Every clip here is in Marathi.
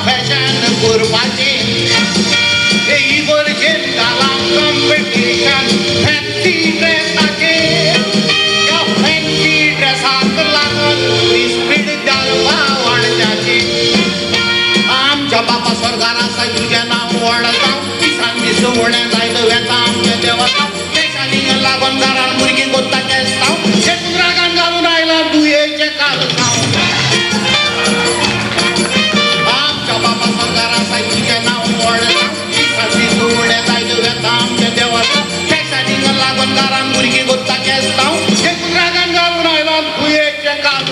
फॅशन करपाचे इगोर्जेन घाला कॉम्पिटिशन फॅन्सी ड्रेसाचे या फॅन्सी ड्रेसाक लागून स्पीड जालपा वाढच्याचे आमच्या बापा स्वर्गार आसा तुझें नांव व्हड जावं दिसान दीस उणें जायत वेता आमच्या देवाक देशांनी लागून घरान भुरगीं कोत्ता केस्तांव शेतून रागान घालून आयला दुयेचें काल आमच्या बापा स्वर्गार आसा तुझें नांव व्हड जावं दिसान दीस उणें जायत वेता आमच्या देवाक देशांनी लागून घरान भुरगीं कोत्ता केस्तांव शेतून रागान घालून आयला दुयेचें काल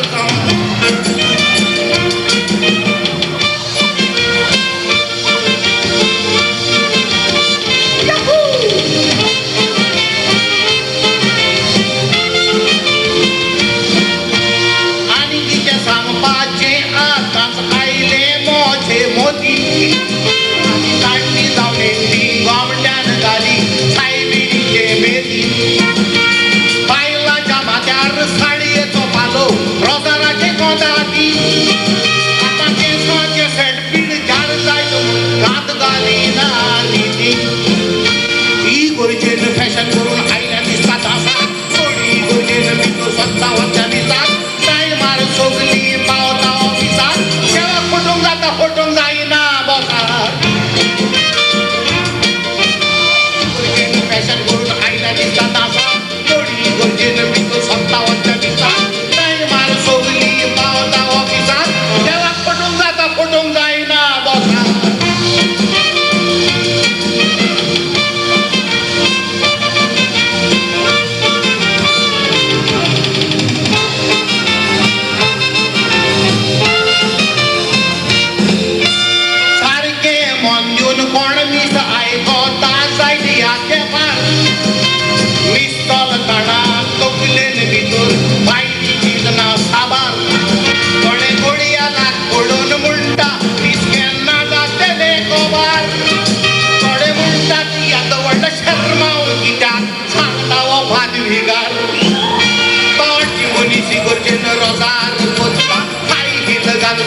फॅशन करून आयल्या दिसतात असा थोडी गोजेन भितो स्वतःच्या दिसात काय मार सोगली पावता ऑफिसात केव्हा फुटूंक जाता फुटूंक जायना बॉसार गोजेन फॅशन करून आयल्या दिसतात असा थोडी गोजेन भितो स्वतःच्या दिसात काय मार सोगली पावता ऑफिसात केव्हा फुटूंक जाता फुटूंक जायना बॉसार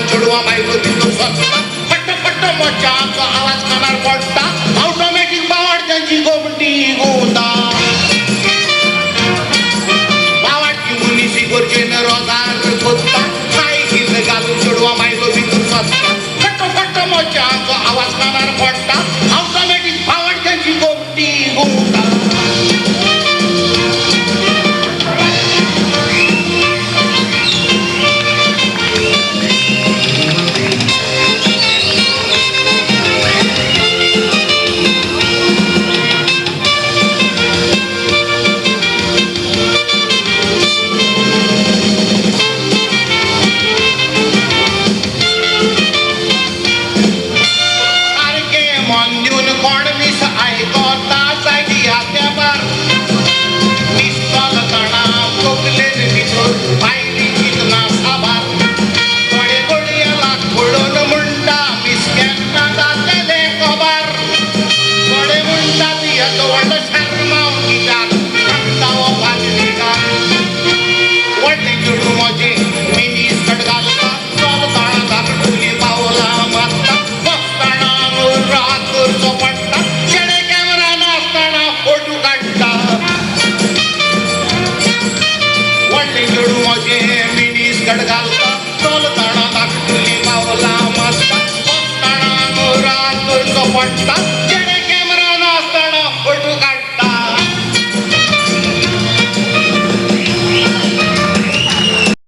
चढवा बायको तिथून स्वतः पट्ट पट्ट मोचाचा आवाज कानार पडटा ऑटोमॅटिक बावड त्यांची गोमटी गोंदा बावडची मुनीसी गरजेन रोजार कोत्ता काय गीत घालून चढवा बायको तिथून स्वतः पट्ट पट्ट मोचाचा आवाज कानार पडटा ऑटोमॅटिक बावड त्यांची गोमटी गोंदा पट्टा